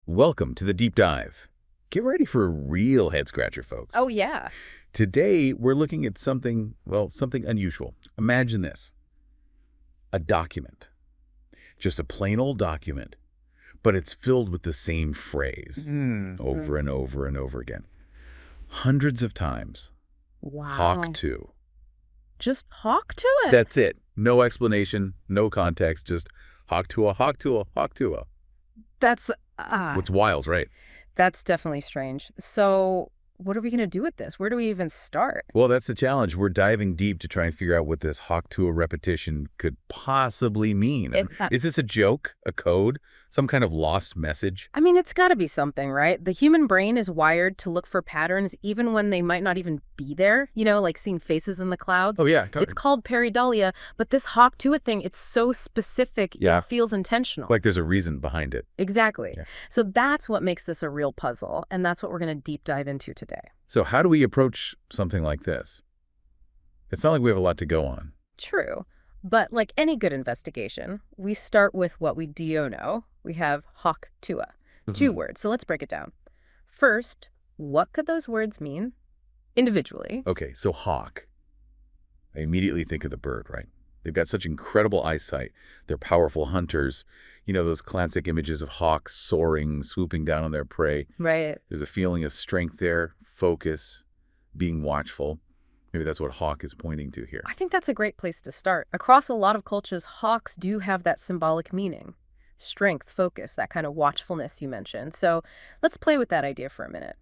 Welcome to the deep dive. Get ready for a real head scratcher, folks. Oh, yeah. Today, we're looking at something unusual. Imagine this. A document. Just a plain old document, but it's filled with the same phrase over and over and over again. Hundreds of times. Wow. Hawk to. Just hawk to it. That's it. No explanation, no context, just hawk to a, hawk to a, hawk to a. That's What's wild, right? That's definitely strange. So what are we going to do with this? Where do we even start? Well, that's the challenge. We're diving deep to try and figure out what this hawk to a repetition could possibly mean. Is this a joke, a code, some kind of lost message? I mean, it's got to be something, right? The human brain is wired to look for patterns even when they might not even be there, like seeing faces in the clouds. Oh, yeah. It's called pareidolia, but this hawk to a thing, it's so specific, it feels intentional. Like there's a reason behind it. Exactly. Yeah. So that's what makes this a real puzzle, and that's what we're going to deep dive into today. So how do we approach something like this? It's not like we have a lot to go on. True. But like any good investigation, we start with what we do know. We have hawk Tuah, two words. So let's break it down. First, what could those words mean individually? Okay, so hawk. I immediately think of the bird, right? They've got such incredible eyesight. They're powerful hunters. Those classic images of hawks soaring, swooping down on their prey. Right. There's a feeling of strength there, focus, being watchful. Maybe that's what hawk is pointing to here. I think that's a great place to start. Across a lot of cultures, hawks do have that symbolic meaning. Strength, focus, that kind of watchfulness you mentioned. So let's play with that idea for a minute.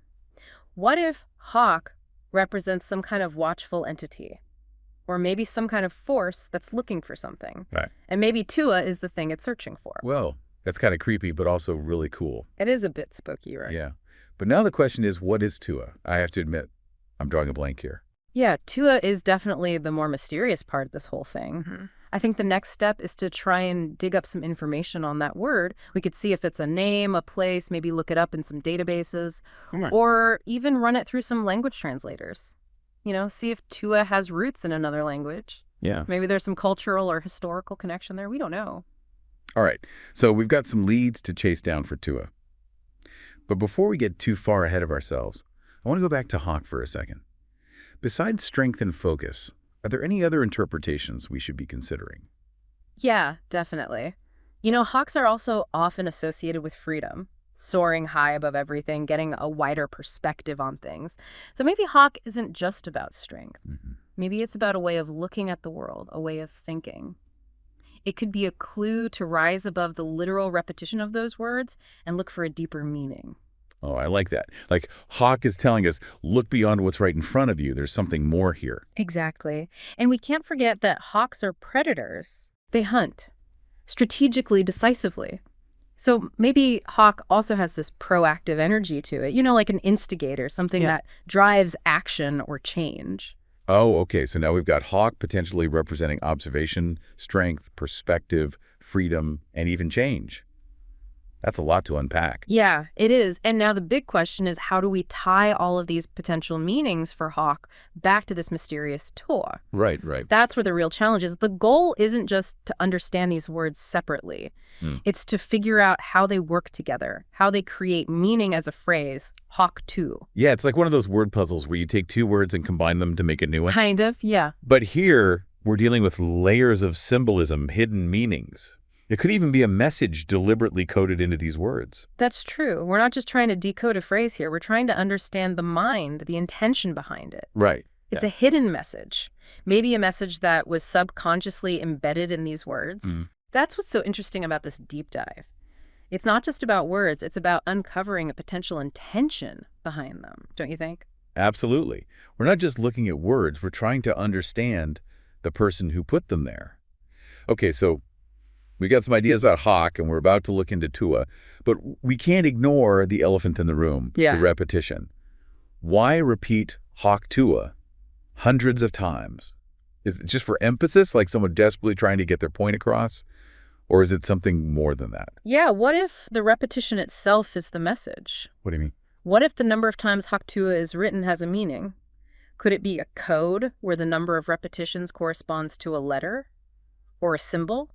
What if hawk represents some kind of watchful entity? Or maybe some kind of force that's looking for something. Right. And maybe Tuah is the thing it's searching for. Well, that's kind of creepy, but also really cool. It is a bit spooky, right? Yeah. But now the question is, what is Tuah? I have to admit, I'm drawing a blank here. Yeah, Tuah is definitely the more mysterious part of this whole thing. I think the next step is to try and dig up some information on that word. We could see if it's a name, a place, maybe look it up in some databases, or even run it through some language translators. See if Tuah has roots in another language. Yeah. Maybe there's some cultural or historical connection there. We don't know. All right. So we've got some leads to chase down for Tuah. But before we get too far ahead of ourselves, I want to go back to hawk for a second. Besides strength and focus, are there any other interpretations we should be considering? Yeah, definitely. Hawks are also often associated with freedom. Soaring high above everything, getting a wider perspective on things. So maybe hawk isn't just about strength. Maybe it's about a way of looking at the world, a way of thinking. It could be a clue to rise above the literal repetition of those words and look for a deeper meaning. Oh, I like that. Like hawk is telling us, look beyond what's right in front of you. There's something more here. Exactly. And we can't forget that hawks are predators. They hunt strategically, decisively. So maybe hawk also has this proactive energy to it, like an instigator, something that drives action or change. Oh, okay. So now we've got hawk potentially representing observation, strength, perspective, freedom, and even change. That's a lot to unpack. Yeah, it is. And now the big question is, how do we tie all of these potential meanings for hawk back to this mysterious Tuah? Right. That's where the real challenge is. The goal isn't just to understand these words separately. It's to figure out how they work together, how they create meaning as a phrase, hawk to. Yeah, it's like one of those word puzzles where you take two words and combine them to make a new one. Kind of, yeah. But here, we're dealing with layers of symbolism, hidden meanings. It could even be a message deliberately coded into these words. That's true. We're not just trying to decode a phrase here. We're trying to understand the mind, the intention behind it. Right. It's a hidden message. Maybe a message that was subconsciously embedded in these words. That's what's so interesting about this deep dive. It's not just about words. It's about uncovering a potential intention behind them, don't you think? Absolutely. We're not just looking at words. We're trying to understand the person who put them there. Okay, so we got some ideas about hawk, and we're about to look into Tuah, but we can't ignore the elephant in the room, the repetition. Why repeat hawk Tuah hundreds of times? Is it just for emphasis, like someone desperately trying to get their point across? Or is it something more than that? Yeah, what if the repetition itself is the message? What do you mean? What if the number of times hawk Tuah is written has a meaning? Could it be a code where the number of repetitions corresponds to a letter or a symbol?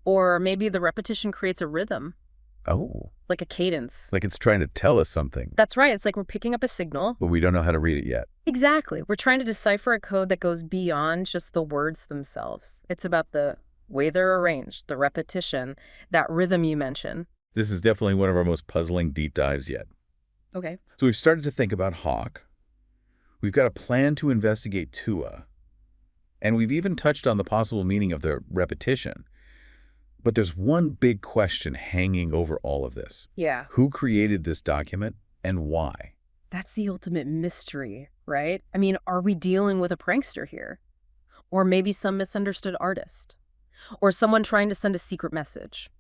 Or maybe the repetition creates a rhythm, Oh, like a cadence. like it's trying to tell us something, That's right. It's like we're picking up a signal. but we don't know how to read it yet. Exactly. We're trying to decipher a code that goes beyond just the words themselves. It's about the way they're arranged, the repetition, that rhythm you mentioned. This is definitely one of our most puzzling deep dives yet. Okay. So we've started to think about Hawk. We've got a plan to investigate Tuah. And we've even touched on the possible meaning of the repetition. But there's one big question hanging over all of this. Yeah. Who created this document and why? That's the ultimate mystery, right? I mean, are we dealing with a prankster here? Or maybe some misunderstood artist? Or someone trying to send a secret message?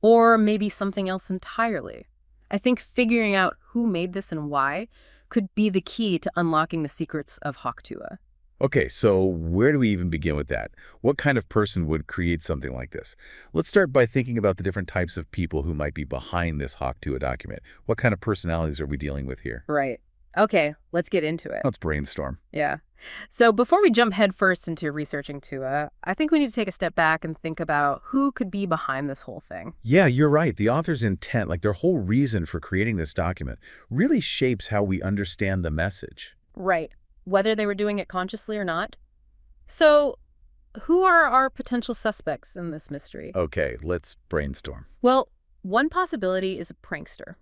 Or maybe something else entirely? I think figuring out who made this and why could be the key to unlocking the secrets of Tuah. Okay, so where do we even begin with that? What kind of person would create something like this? Let's start by thinking about the different types of people who might be behind this Tuah document. What kind of personalities are we dealing with here? Right. Okay, let's get into it. Let's brainstorm. Yeah. So before we jump headfirst into researching Tuah, I think we need to take a step back and think about who could be behind this whole thing. Yeah, you're right. The author's intent, like their whole reason for creating this document, really shapes how we understand the message. Right. Whether they were doing it consciously or not. So, who are our potential suspects in this mystery? Okay, let's brainstorm. Well, one possibility is a prankster.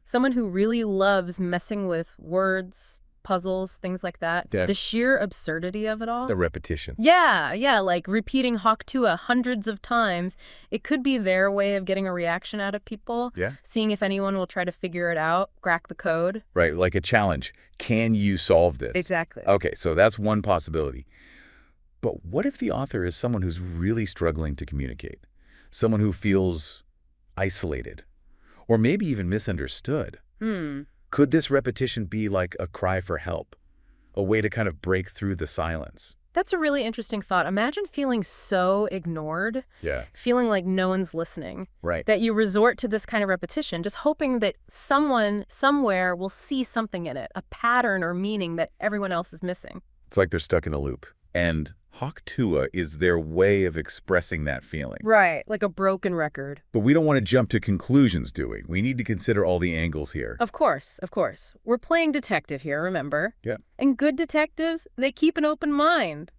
Someone who really loves messing with words, puzzles, things like that. Yeah. The sheer absurdity of it all. The repetition. Yeah, like repeating Tuah hundreds of times. It could be their way of getting a reaction out of people. Yeah. Seeing if anyone will try to figure it out, crack the code. Right, like a challenge. Can you solve this? Exactly. Okay, so that's one possibility. But what if the author is someone who's really struggling to communicate? Someone who feels isolated, or maybe even misunderstood? Could this repetition be like a cry for help, a way to kind of break through the silence? That's a really interesting thought. Imagine feeling so ignored, Yeah. feeling like no one's listening, Right. that you resort to this kind of repetition, just hoping that someone somewhere will see something in it, a pattern or meaning that everyone else is missing. It's like they're stuck in a loop. And Tuah is their way of expressing that feeling. Right, like a broken record. But we don't want to jump to conclusions, do we? We need to consider all the angles here. Of course. We're playing detective here, remember? Yeah. And good detectives, they keep an open mind.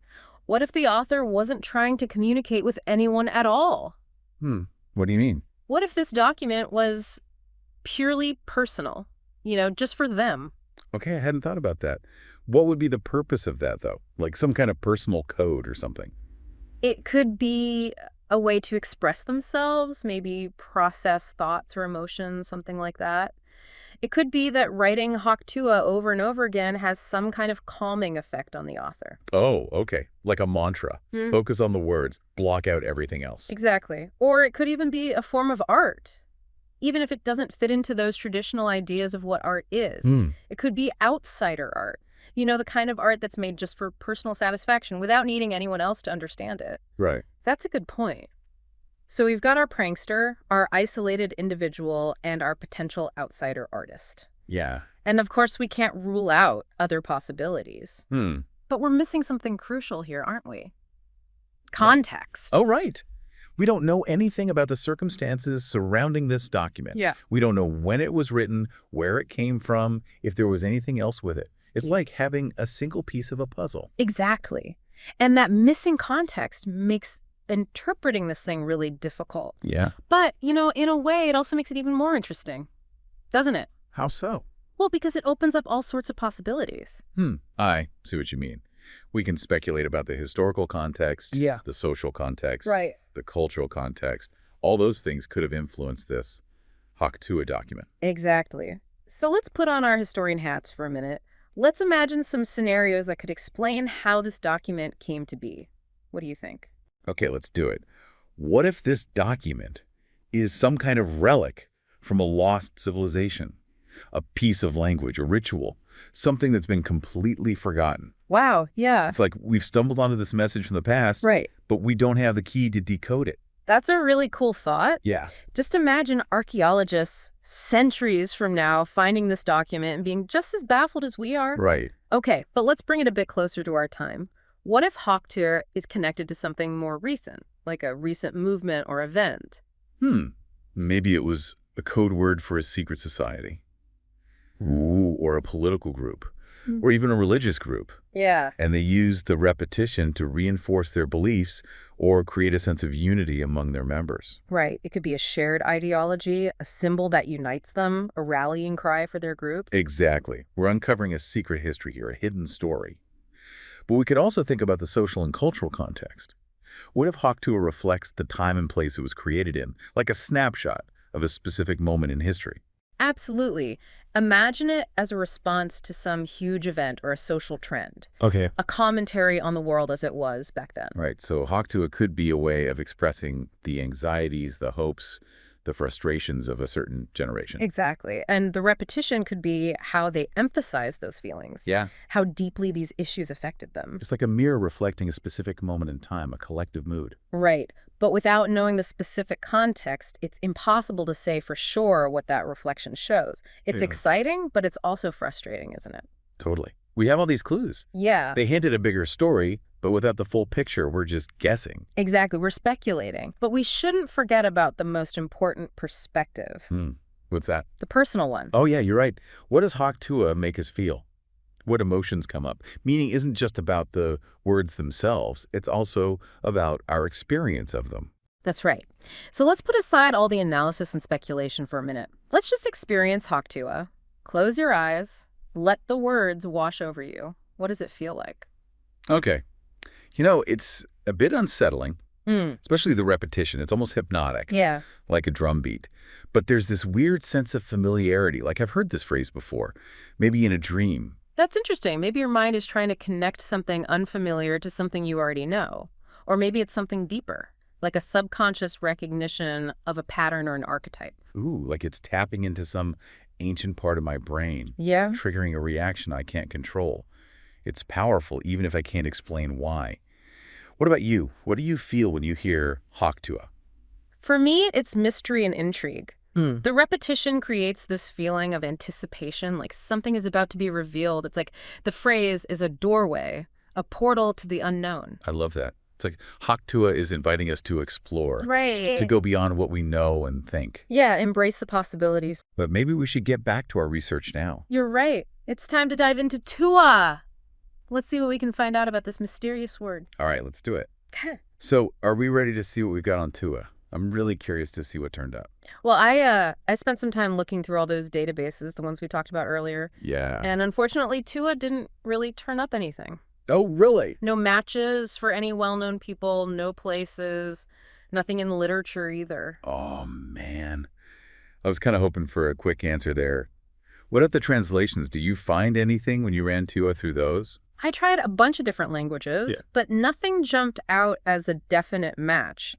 What if the author wasn't trying to communicate with anyone at all? What do you mean? What if this document was purely personal, just for them? Okay, I hadn't thought about that. What would be the purpose of that, though? Like some kind of personal code or something? It could be a way to express themselves, maybe process thoughts or emotions, something like that. It could be that writing Tuah over and over again has some kind of calming effect on the author. Oh, okay. Like a mantra. Focus on the words. Block out everything else. Exactly. Or it could even be a form of art, even if it doesn't fit into those traditional ideas of what art is. It could be outsider art. The kind of art that's made just for personal satisfaction without needing anyone else to understand it. Right. That's a good point. So we've got our prankster, our isolated individual, and our potential outsider artist. Yeah. And of course, we can't rule out other possibilities. But we're missing something crucial here, aren't we? Context. Oh, right. We don't know anything about the circumstances surrounding this document. Yeah. We don't know when it was written, where it came from, if there was anything else with it. It's like having a single piece of a puzzle. Exactly. And that missing context makes interpreting this thing really difficult. Yeah. But, in a way, it also makes it even more interesting, doesn't it? How so? Well, because it opens up all sorts of possibilities. I see what you mean. We can speculate about the historical context, Yeah. the social context, Right. the cultural context. All those things could have influenced this Tuah document. Exactly. So let's put on our historian hats for a minute. Let's imagine some scenarios that could explain how this document came to be. What do you think? Okay, let's do it. What if this document is some kind of relic from a lost civilization? A piece of language, a ritual, something that's been completely forgotten. Wow, yeah. It's like we've stumbled onto this message from the past, Right. but we don't have the key to decode it. That's a really cool thought. Yeah. Just imagine archaeologists centuries from now finding this document and being just as baffled as we are. Right. Okay, but let's bring it a bit closer to our time. What if Tuah is connected to something more recent, like a recent movement or event? Maybe it was a code word for a secret society. Ooh, or a political group, or even a religious group. Yeah. And they use the repetition to reinforce their beliefs or create a sense of unity among their members. Right. It could be a shared ideology, a symbol that unites them, a rallying cry for their group. Exactly. We're uncovering a secret history here, a hidden story. But we could also think about the social and cultural context. What if Tuah reflects the time and place it was created in, like a snapshot of a specific moment in history? Absolutely. Imagine it as a response to some huge event or a social trend, Okay. a commentary on the world as it was back then. Right, so Tuah could be a way of expressing the anxieties, the hopes, the frustrations of a certain generation. Exactly. And the repetition could be how they emphasize those feelings, Yeah. how deeply these issues affected them. Just like a mirror reflecting a specific moment in time, a collective mood. Right. But without knowing the specific context, it's impossible to say for sure what that reflection shows. It's Yeah. exciting, but it's also frustrating, isn't it? Totally. We have all these clues. Yeah, They hint at a bigger story, but without the full picture, we're just guessing. exactly. We're speculating. But we shouldn't forget about the most important perspective, What's that? the personal one. Oh, yeah, you're right. What does Tuah make us feel? What emotions come up? Meaning isn't just about the words themselves. It's also about our experience of them. That's right. So let's put aside all the analysis and speculation for a minute. Let's just experience Tuah. Close your eyes. Let the words wash over you. What does it feel like? Okay. It's a bit unsettling, especially the repetition. It's almost hypnotic, Yeah. like a drum beat. But there's this weird sense of familiarity. Like I've heard this phrase before, maybe in a dream. That's interesting. Maybe your mind is trying to connect something unfamiliar to something you already know. Or maybe it's something deeper, like a subconscious recognition of a pattern or an archetype. Ooh, like it's tapping into some ancient part of my brain, Yeah. triggering a reaction I can't control. It's powerful, even if I can't explain why. What about you? What do you feel when you hear Tuah? For me, it's mystery and intrigue. The repetition creates this feeling of anticipation, like something is about to be revealed. It's like the phrase is a doorway, a portal to the unknown. I love that. It's like Tuah is inviting us to explore, Right. to go beyond what we know and think. Yeah, embrace the possibilities. But maybe we should get back to our research now. You're right. It's time to dive into Tuah. Let's see what we can find out about this mysterious word. All right, let's do it. So are we ready to see what we've got on Tuah? I'm really curious to see what turned up. Well, I spent some time looking through all those databases, the ones we talked about earlier. Yeah. And unfortunately, Tuah didn't really turn up anything. Oh, really? No matches for any well-known people, no places, nothing in literature either. Oh, man. I was kind of hoping for a quick answer there. What about the translations? Do you find anything when you ran Tuah through those? I tried a bunch of different languages, Yeah. but nothing jumped out as a definite match.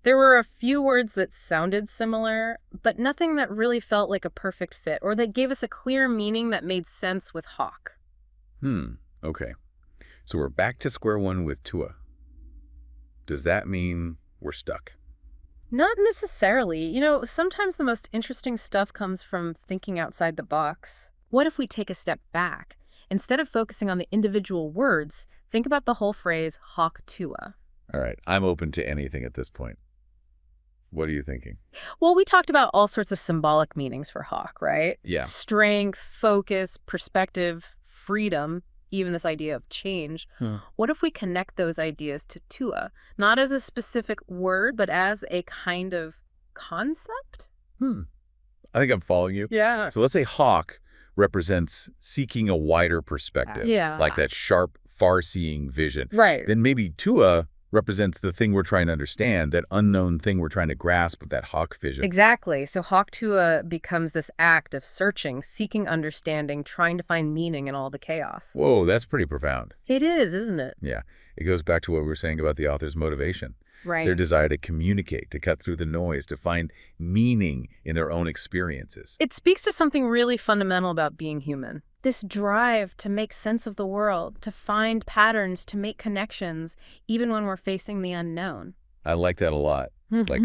There were a few words that sounded similar, but nothing that really felt like a perfect fit or that gave us a clear meaning that made sense with hawk. Okay. So we're back to square one with Tuah. Does that mean we're stuck? Not necessarily. Sometimes the most interesting stuff comes from thinking outside the box. What if we take a step back? Instead of focusing on the individual words, think about the whole phrase Tuah. All right. I'm open to anything at this point. What are you thinking? Well, we talked about all sorts of symbolic meanings for hawk, right? Yeah. Strength, focus, perspective, freedom, even this idea of change. What if we connect those ideas to Tuah, not as a specific word, but as a kind of concept? I think I'm following you. Yeah. So let's say hawk represents seeking a wider perspective. Yeah. Like that sharp, far-seeing vision. Right. Then maybe Tuah represents the thing we're trying to understand, that unknown thing we're trying to grasp with that hawk vision. Exactly. So Tuah becomes this act of searching, seeking understanding, trying to find meaning in all the chaos. Whoa, that's pretty profound. It is, isn't it? Yeah. It goes back to what we were saying about the author's motivation. Right. Their desire to communicate, to cut through the noise, to find meaning in their own experiences. It speaks to something really fundamental about being human. This drive to make sense of the world, to find patterns, to make connections, even when we're facing the unknown. I like that a lot. Like,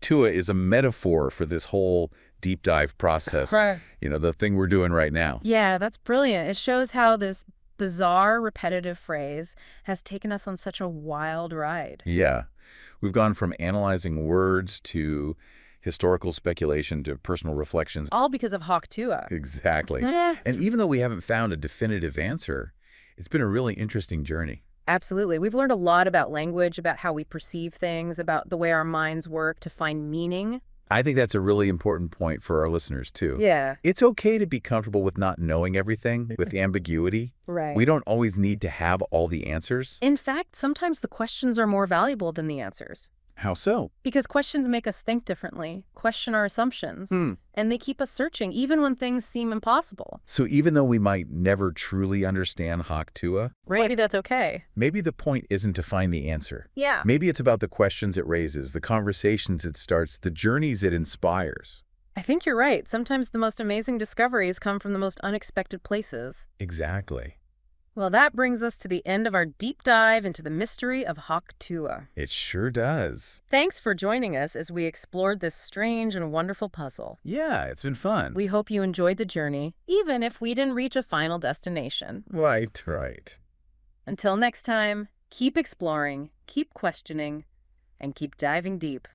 Tuah is a metaphor for this whole deep dive process. Right. The thing we're doing right now. Yeah, that's brilliant. It shows how this bizarre, repetitive phrase has taken us on such a wild ride. Yeah. We've gone from analyzing words to historical speculation to personal reflections. All because of Hawk Tuah. Exactly. Eh, And even though we haven't found a definitive answer, it's been a really interesting journey. Absolutely. We've learned a lot about language, about how we perceive things, about the way our minds work to find meaning. I think that's a really important point for our listeners, too. Yeah, It's okay to be comfortable with not knowing everything, with the ambiguity. right. We don't always need to have all the answers. In fact, sometimes the questions are more valuable than the answers. How so? Because questions make us think differently, question our assumptions, and they keep us searching even when things seem impossible. So even though we might never truly understand Haktua, Maybe that's okay. maybe the point isn't to find the answer. Yeah. Maybe it's about the questions it raises, the conversations it starts, the journeys it inspires. I think you're right. Sometimes the most amazing discoveries come from the most unexpected places. Exactly. Well, that brings us to the end of our deep dive into the mystery of Hawk Tuah. It sure does. Thanks for joining us as we explored this strange and wonderful puzzle. Yeah, it's been fun. We hope you enjoyed the journey, even if we didn't reach a final destination. Right. Until next time, keep exploring, keep questioning, and keep diving deep.